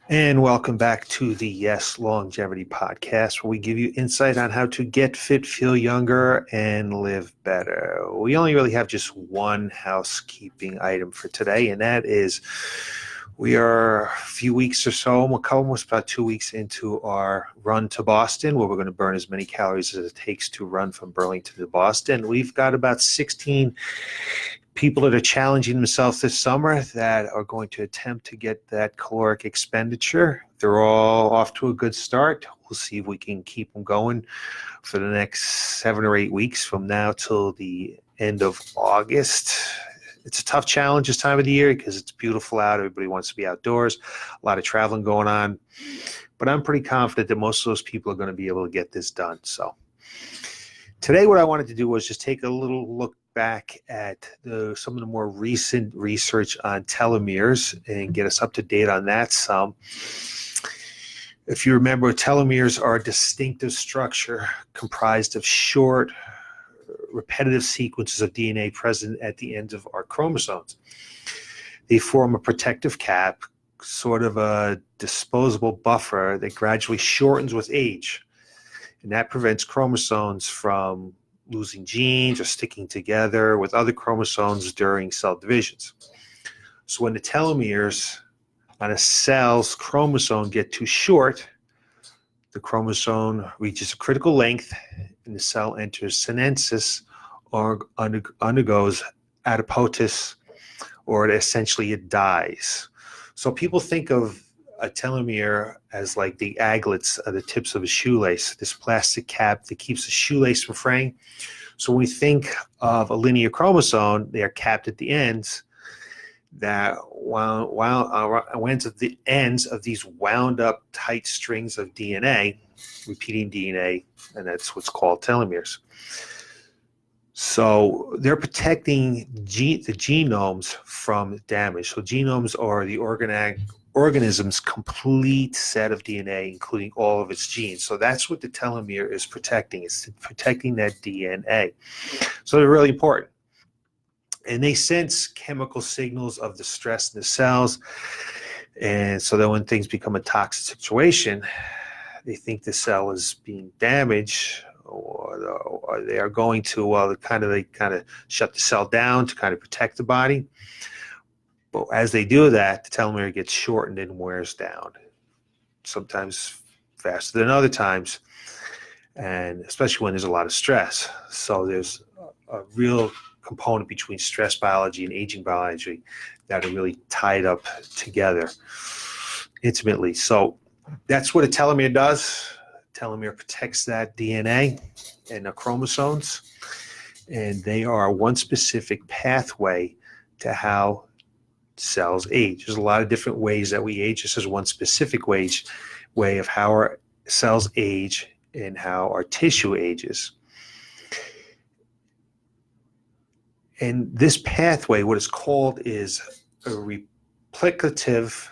And welcome back to the Y.E.S Longevity Podcast, where we give you insight on how to get fit, feel younger, and live better. We only really have just one housekeeping item for today, and that is we are a few weeks or so, almost about 2 weeks into our run to Boston, where we're going to burn as many calories as it takes to run from Burlington to Boston. We've got about 16 people that are challenging themselves this summer that are going to attempt to get that caloric expenditure. They're all off to a good start. We'll see if we can keep them going for the next 7 or 8 weeks from now till the end of August. It's a tough challenge this time of the year because it's beautiful out. Everybody wants to be outdoors, a lot of traveling going on. But I'm pretty confident that most of those people are going to be able to get this done. So today what I wanted to do was just take a little look back at some of the more recent research on telomeres and get us up to date on that some. If you remember, telomeres are a distinctive structure comprised of short, repetitive sequences of DNA present at the ends of our chromosomes. They form a protective cap, sort of a disposable buffer that gradually shortens with age. And that prevents chromosomes from losing genes or sticking together with other chromosomes during cell divisions. So when the telomeres on a cell's chromosome get too short, the chromosome reaches a critical length and the cell enters senescence or undergoes apoptosis, or essentially it dies. So people think of a telomere as like the aglets of the tips of a shoelace, this plastic cap that keeps the shoelace from fraying. So when we think of a linear chromosome, they are capped at the ends that ends at the ends of these wound up tight strings of DNA, repeating DNA, and that's what's called telomeres. So they're protecting the genomes from damage. So genomes are the organism's complete set of DNA, including all of its genes. So that's what the telomere is protecting. It's protecting that DNA. So they're really important. And they sense chemical signals of the stress in the cells. And so that when things become a toxic situation, they think the cell is being damaged, or they are going to, they kind of shut the cell down to kind of protect the body. But as they do that, the telomere gets shortened and wears down, sometimes faster than other times, and especially when there's a lot of stress. So there's a real component between stress biology and aging biology that are really tied up together intimately. So that's what a telomere does. Telomere protects that DNA and the chromosomes, and they are one specific pathway to how cells age. There's a lot of different ways that we age. This is one specific way of how our cells age and how our tissue ages. And this pathway, what it's called is a replicative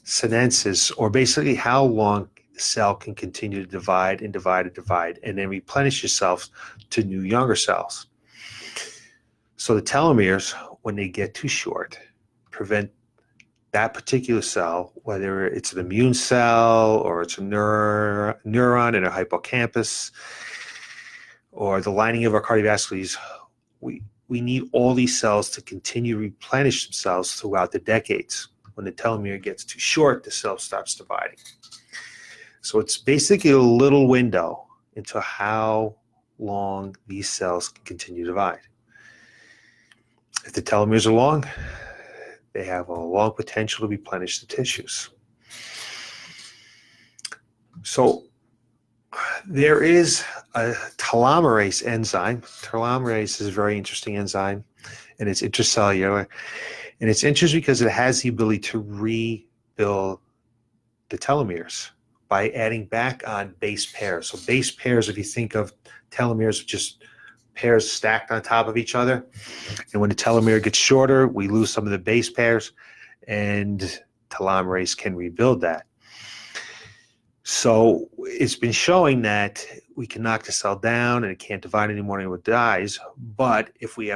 senescence, or basically how long the cell can continue to divide and divide and divide, and then replenish itself to new younger cells. So the telomeres, when they get too short, prevent that particular cell, whether it's an immune cell or it's a neuron in a hippocampus or the lining of our cardiovasculars, we need all these cells to continue to replenish themselves throughout the decades. When the telomere gets too short, the cell stops dividing. So it's basically a little window into how long these cells can continue to divide. If the telomeres are long, they have a long potential to replenish the tissues. So there is a telomerase enzyme. Telomerase is a very interesting enzyme, and it's intracellular. And it's interesting because it has the ability to rebuild the telomeres by adding back on base pairs. So base pairs, if you think of telomeres, just pairs stacked on top of each other. And when the telomere gets shorter, we lose some of the base pairs, and telomerase can rebuild that. So it's been showing that we can knock the cell down and it can't divide anymore and it dies. But if we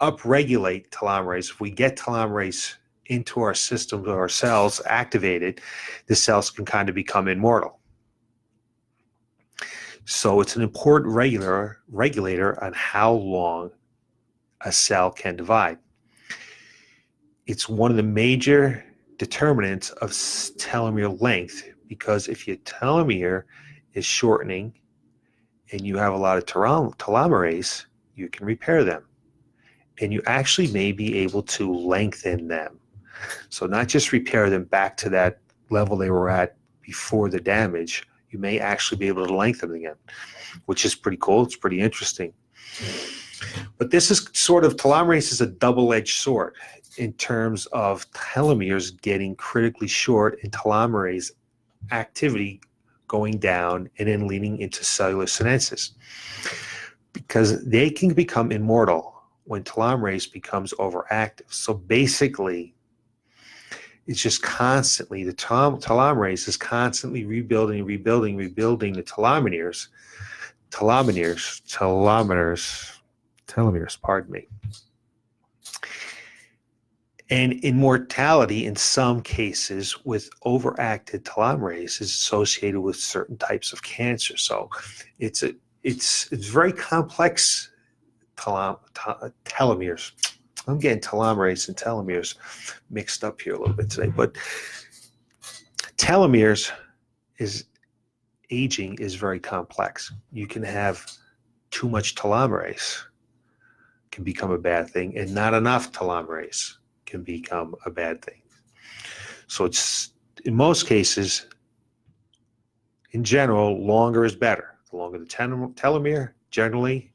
upregulate telomerase, if we get telomerase into our systems or our cells activated, the cells can kind of become immortal. So it's an important regulator on how long a cell can divide. It's one of the major determinants of telomere length, because if your telomere is shortening and you have a lot of telomerase, you can repair them. And you actually may be able to lengthen them. So not just repair them back to that level they were at before the damage, you may actually be able to lengthen them again, which is pretty cool. It's pretty interesting. But this is sort of, telomerase is a double-edged sword in terms of telomeres getting critically short and telomerase activity going down and then leading into cellular senescence, because they can become immortal when telomerase becomes overactive. So basically, it's just constantly, the telomerase is constantly rebuilding the telomeres, pardon me. And immortality in some cases with overactive telomerase is associated with certain types of cancer. So it's very complex telomeres. I'm getting telomerase and telomeres mixed up here a little bit today, but telomeres aging is very complex. You can have too much telomerase, can become a bad thing, and not enough telomerase can become a bad thing. So it's, in most cases, in general, longer is better. The longer the telomere, generally,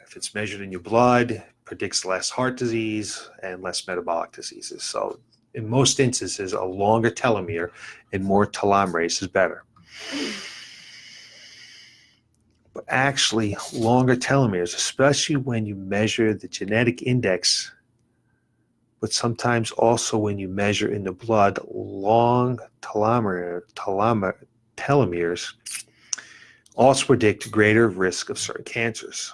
if it's measured in your blood, predicts less heart disease and less metabolic diseases. So in most instances, a longer telomere and more telomerase is better. But actually, longer telomeres, especially when you measure the genetic index, but sometimes also when you measure in the blood, long telomeres also predict greater risk of certain cancers,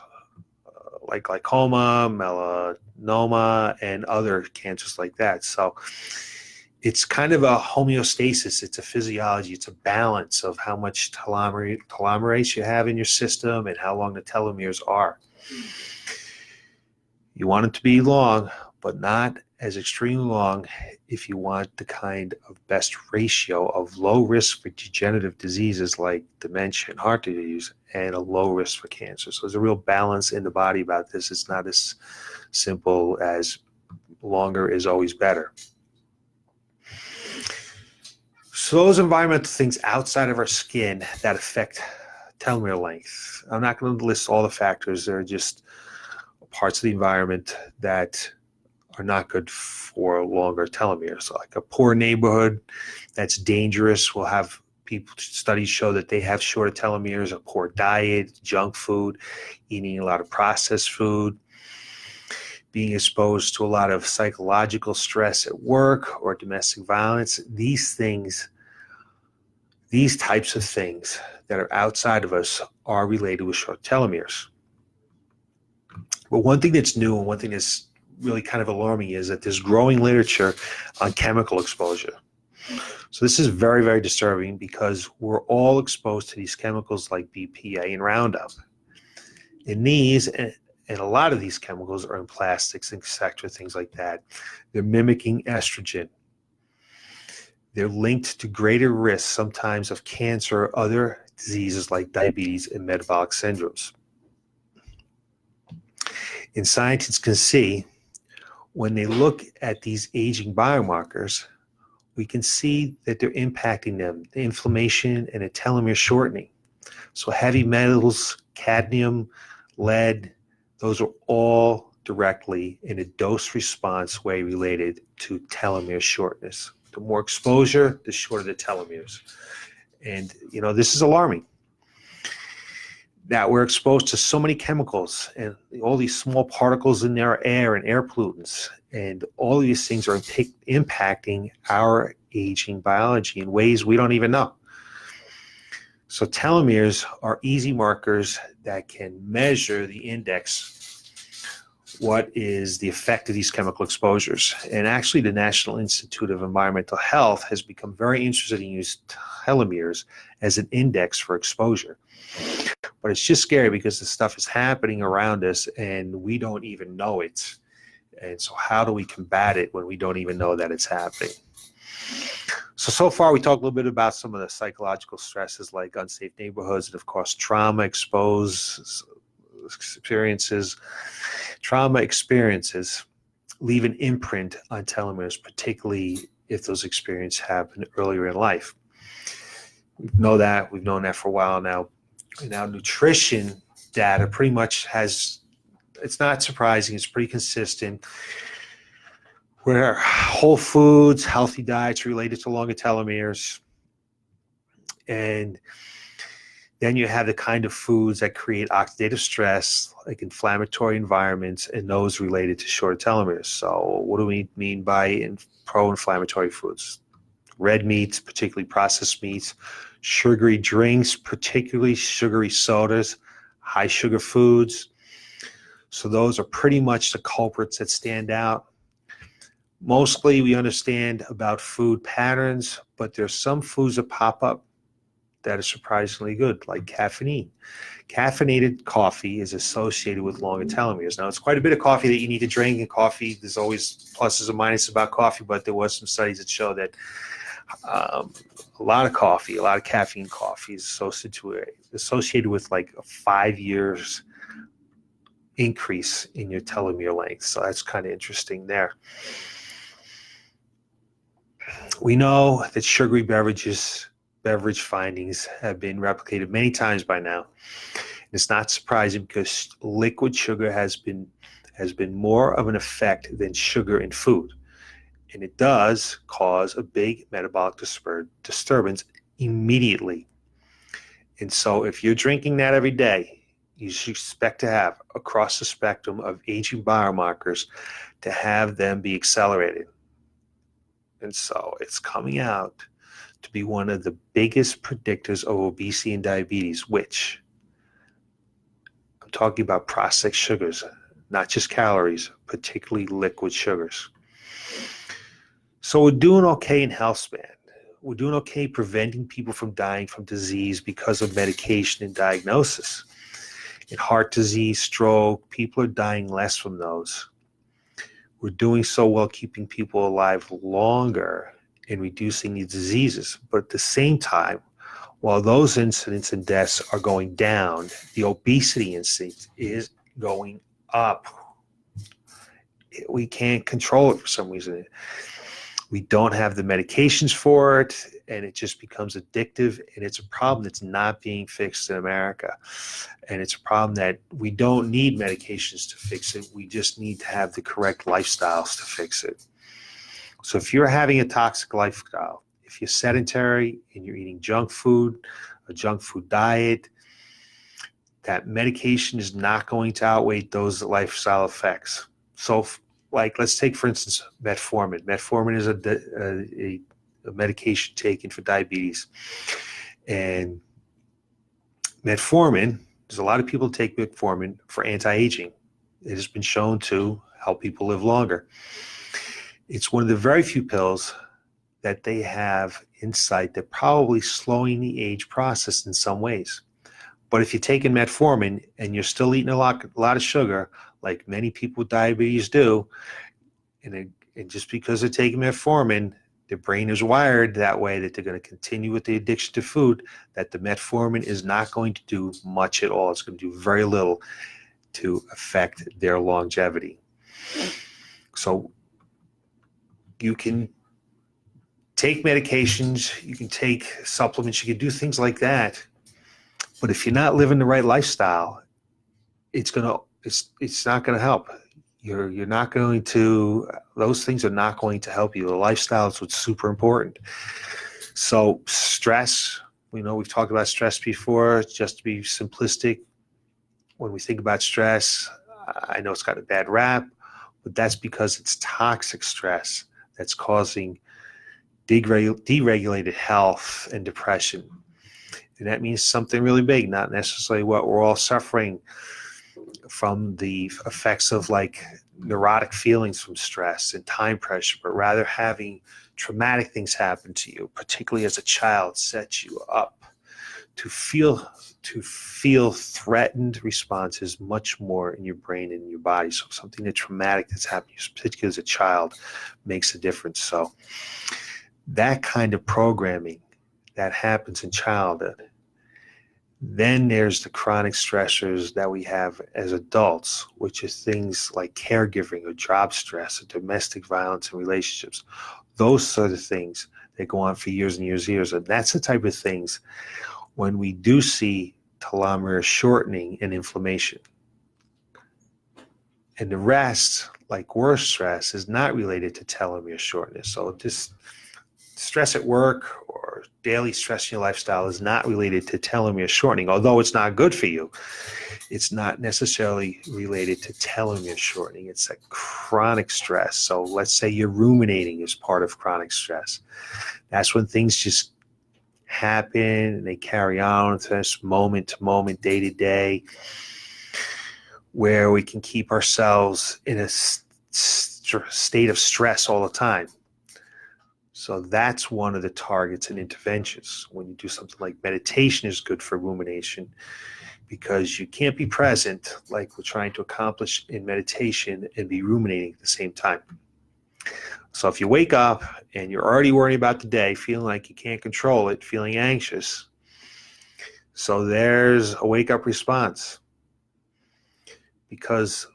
like glaucoma, melanoma, and other cancers like that. So it's kind of a homeostasis. It's a physiology. It's a balance of how much telomerase you have in your system and how long the telomeres are. You want it to be long, but not as extremely long if you want the kind of best ratio of low risk for degenerative diseases like dementia and heart disease, and a low risk for cancer. So there's a real balance in the body about this. It's not as simple as longer is always better. So those environmental things outside of our skin that affect telomere length. I'm not going to list all the factors. They're just parts of the environment that are not good for longer telomeres. So like a poor neighborhood that's dangerous will have studies show that they have shorter telomeres. A poor diet, junk food, eating a lot of processed food, being exposed to a lot of psychological stress at work or domestic violence. These types of things that are outside of us are related with short telomeres. But one thing that's new and one thing that's really kind of alarming is that there's growing literature on chemical exposure. So this is very, very disturbing, because we're all exposed to these chemicals like BPA and Roundup. And these, and a lot of these chemicals are in plastics, etc., things like that. They're mimicking estrogen. They're linked to greater risk sometimes of cancer or other diseases like diabetes and metabolic syndromes. And scientists can see, when they look at these aging biomarkers, we can see that they're impacting them, the inflammation and the telomere shortening. So heavy metals, cadmium, lead, those are all directly in a dose response way related to telomere shortness. The more exposure, the shorter the telomeres. And, this is alarming. That we're exposed to so many chemicals and all these small particles in our air and air pollutants, and all of these things are impacting our aging biology in ways we don't even know. So telomeres are easy markers that can measure the index what is the effect of these chemical exposures. And actually, the National Institute of Environmental Health has become very interested in using telomeres as an index for exposure. But it's just scary because the stuff is happening around us and we don't even know it. And so how do we combat it when we don't even know that it's happening? So far we talked a little bit about some of the psychological stresses like unsafe neighborhoods and of course trauma experiences leave an imprint on telomeres, particularly if those experiences happen earlier in life. We've known that for a while now. Now, nutrition data pretty much it's not surprising, it's pretty consistent, where whole foods, healthy diets related to longer telomeres, and then you have the kind of foods that create oxidative stress, like inflammatory environments, and those related to shorter telomeres. So what do we mean by pro-inflammatory foods? Red meats, particularly processed meats, sugary drinks, particularly sugary sodas, high sugar foods. So those are pretty much the culprits that stand out. Mostly we understand about food patterns, but there's some foods that pop up that are surprisingly good, like caffeine. Caffeinated coffee is associated with longer telomeres. Now, it's quite a bit of coffee that you need to drink, and coffee, there's always pluses and minuses about coffee, but there was some studies that show that a lot of caffeine coffee is associated with like a 5 years increase in your telomere length. So that's kind of interesting there. We know that sugary beverage findings have been replicated many times by now. It's not surprising because liquid sugar has been more of an effect than sugar in food. And it does cause a big metabolic disturbance immediately. And so if you're drinking that every day, you should expect to have across the spectrum of aging biomarkers to have them be accelerated. And so it's coming out to be one of the biggest predictors of obesity and diabetes, which I'm talking about processed sugars, not just calories, particularly liquid sugars. So we're doing okay in health span. We're doing okay preventing people from dying from disease because of medication and diagnosis. In heart disease, stroke, people are dying less from those. We're doing so well keeping people alive longer and reducing these diseases. But at the same time, while those incidents and deaths are going down, the obesity incidence is going up. We can't control it for some reason. We don't have the medications for it, and it just becomes addictive, and it's a problem that's not being fixed in America. And it's a problem that we don't need medications to fix it. We just need to have the correct lifestyles to fix it. So if you're having a toxic lifestyle, if you're sedentary and you're eating junk food, a junk food diet, that medication is not going to outweigh those lifestyle effects. So like, let's take, for instance, metformin. Metformin is a medication taken for diabetes. And metformin, there's a lot of people take metformin for anti-aging. It has been shown to help people live longer. It's one of the very few pills that they have insight that probably slowing the age process in some ways. But if you're taking metformin and you're still eating a lot of sugar, like many people with diabetes do, and just because they're taking metformin, their brain is wired that way that they're going to continue with the addiction to food, that the metformin is not going to do much at all. It's going to do very little to affect their longevity. So you can take medications, you can take supplements, you can do things like that. But if you're not living the right lifestyle, it's not going to help. You're not going to, those things are not going to help you. The lifestyle is what's super important. So stress, we know we've talked about stress before. Just to be simplistic, when we think about stress, I know it's got a bad rap, but that's because it's toxic stress that's causing deregulated health and depression. And that means something really big, not necessarily what we're all suffering. from the effects of like neurotic feelings from stress and time pressure, but rather having traumatic things happen to you, particularly as a child, sets you up to feel threatened responses much more in your brain and in your body. So something that traumatic that's happened to you, particularly as a child, makes a difference. So that kind of programming that happens in childhood. Then there's the chronic stressors that we have as adults, which is things like caregiving or job stress or domestic violence and relationships. Those sort of things that go on for years and years and years. And that's the type of things when we do see telomere shortening and inflammation. And the rest, like worse stress, is not related to telomere shortness. So just stress at work or daily stress in your lifestyle is not related to telomere shortening. Although it's not good for you, it's not necessarily related to telomere shortening. It's a chronic stress. So let's say you're ruminating as part of chronic stress. That's when things just happen and they carry on to us moment to moment, day to day, where we can keep ourselves in a state of stress all the time. So that's one of the targets and interventions. When you do something like meditation is good for rumination, because you can't be present like we're trying to accomplish in meditation and be ruminating at the same time. So if you wake up and you're already worrying about the day, feeling like you can't control it, feeling anxious, so there's a wake-up response. Because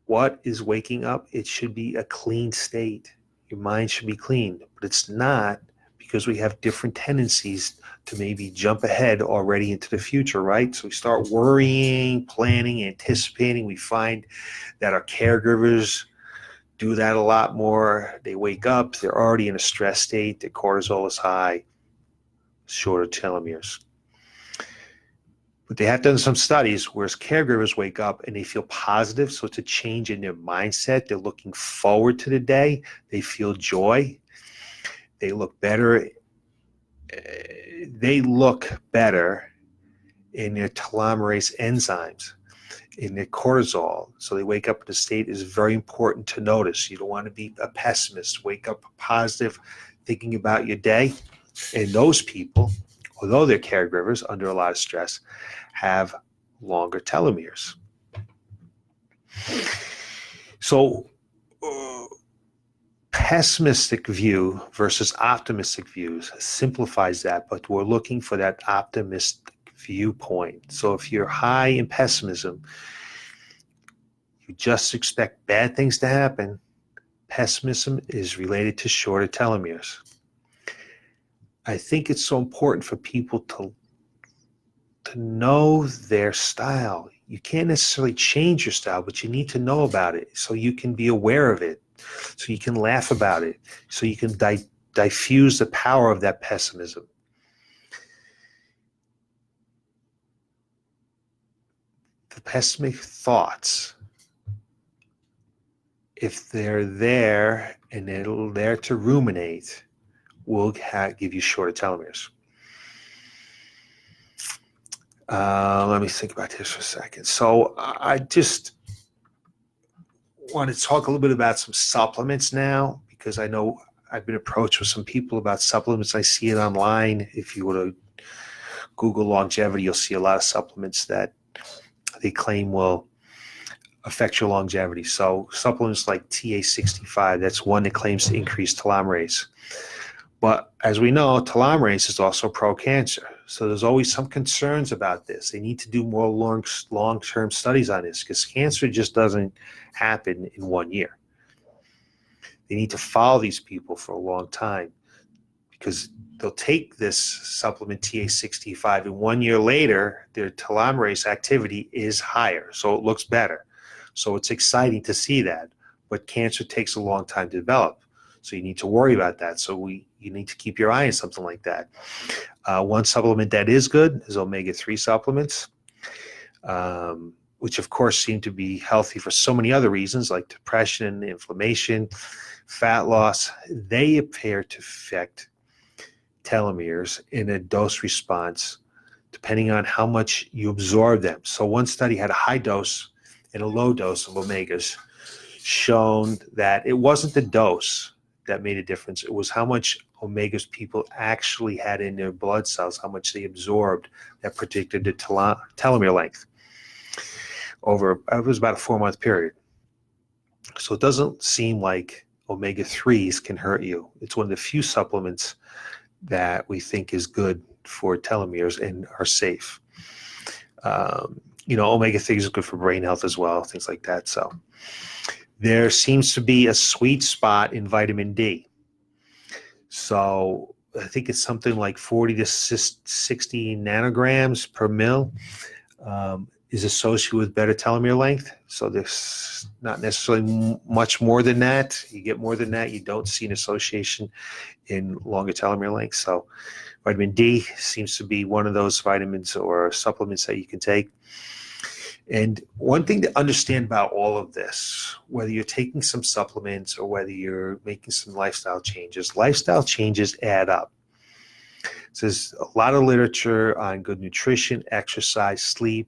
what is waking up? It should be a clean state. Your mind should be clean, but it's not, because we have different tendencies to maybe jump ahead already into the future, right? So we start worrying, planning, anticipating. We find that our caregivers do that a lot more. They wake up, they're already in a stress state, their cortisol is high, shorter telomeres. But they have done some studies where caregivers wake up and they feel positive. So it's a change in their mindset. They're looking forward to the day. They feel joy. They look better. They look better in their telomerase enzymes, in their cortisol. So they wake up in a state is very important to notice. You don't want to be a pessimist. Wake up positive, thinking about your day. And those people, although they're caregivers under a lot of stress, have longer telomeres. So pessimistic view versus optimistic views simplifies that, but we're looking for that optimistic viewpoint. So if you're high in pessimism, you just expect bad things to happen. Pessimism is related to shorter telomeres. I think it's so important for people to know their style. You can't necessarily change your style, but you need to know about it so you can be aware of it, so you can laugh about it, so you can diffuse the power of that pessimism. The pessimistic thoughts, if they're there and they're there to ruminate, will give you shorter telomeres. Let me think about this for a second. So I just want to talk a little bit about some supplements now, because I know I've been approached with some people about supplements. I see it online. If you were to Google longevity, you'll see a lot of supplements that they claim will affect your longevity. So supplements like TA65, that's one that claims to increase telomerase. But as we know, telomerase is also pro-cancer. So there's always some concerns about this. They need to do more long-term studies on this, because cancer just doesn't happen in 1 year. They need to follow these people for a long time, because they'll take this supplement TA65 and 1 year later, their telomerase activity is higher. So it looks better. So it's exciting to see that. But cancer takes a long time to develop. So you need to worry about that. So you need to keep your eye on something like that. One supplement that is good is omega-3 supplements, which of course seem to be healthy for so many other reasons, like depression, inflammation, fat loss. They appear to affect telomeres in a dose response, depending on how much you absorb them. So one study had a high dose and a low dose of omegas, shown that it wasn't the dose that made a difference. It was how much omegas people actually had in their blood cells, how much they absorbed, that predicted the telomere length over, it was about a 4-month period. So it doesn't seem like omega-3s can hurt you. It's one of the few supplements that we think is good for telomeres and are safe. Omega-3s is good for brain health as well, things like that. So there seems to be a sweet spot in vitamin D. So I think it's something like 40 to 60 nanograms per mil is associated with better telomere length. So there's not necessarily much more than that. You get more than that, you don't see an association in longer telomere length. So vitamin D seems to be one of those vitamins or supplements that you can take. And one thing to understand about all of this, whether you're taking some supplements or whether you're making some lifestyle changes add up. So there's a lot of literature on good nutrition, exercise, sleep,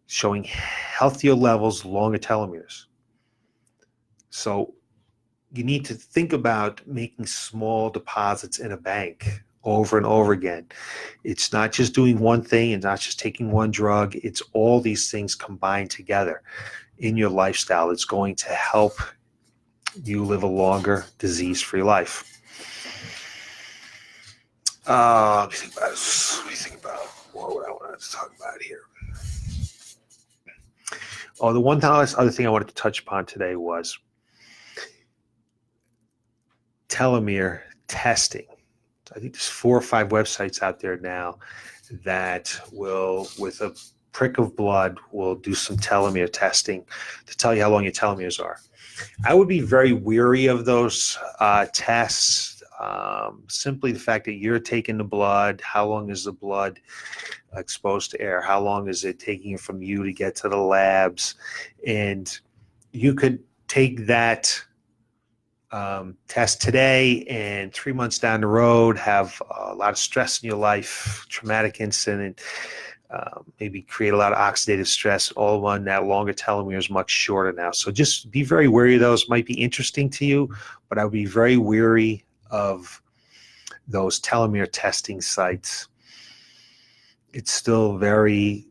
showing healthier levels, longer telomeres. So you need to think about making small deposits in a bank over and over again. It's not just doing one thing and not just taking one drug. It's all these things combined together in your lifestyle. It's going to help you live a longer, disease-free life. Let me think about what I wanted to talk about here. Oh, the one other thing I wanted to touch upon today was telomere testing. I think there's 4 or 5 websites out there now that will, with a prick of blood, will do some telomere testing to tell you how long your telomeres are. I would be very weary of those tests. Simply the fact that you're taking the blood, how long is the blood exposed to air? How long is it taking from you to get to the labs? And you could take that test today and 3 months down the road have a lot of stress in your life, traumatic incident, maybe create a lot of oxidative stress. All one, that longer telomere is much shorter now. So just be very wary of those. Might be interesting to you, but I would be very wary of those telomere testing sites. It's still very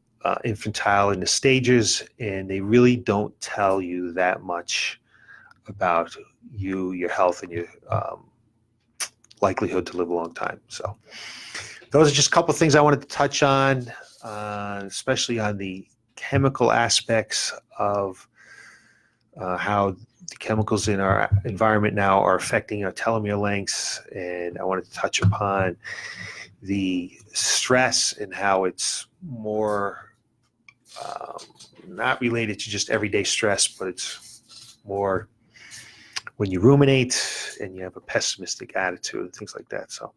infantile in the stages, and they really don't tell you that much about you, your health, and your likelihood to live a long time. So those are just a couple of things I wanted to touch on, especially on the chemical aspects of how the chemicals in our environment now are affecting our telomere lengths. And I wanted to touch upon the stress and how it's more not related to just everyday stress, but it's more when you ruminate and you have a pessimistic attitude and things like that. So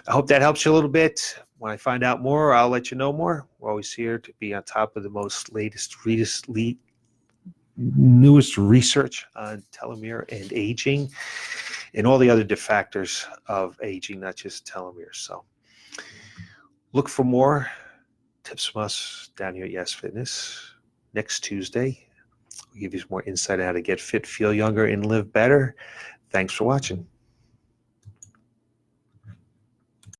I hope that helps you a little bit. When I find out more, I'll let you know more. We're always here to be on top of the newest research on telomere and aging and all the other factors of aging, not just telomeres. So look for more tips from us down here at Y.E.S Fitness next Tuesday. We'll give you some more insight on how to get fit, feel younger, and live better. Thanks for watching.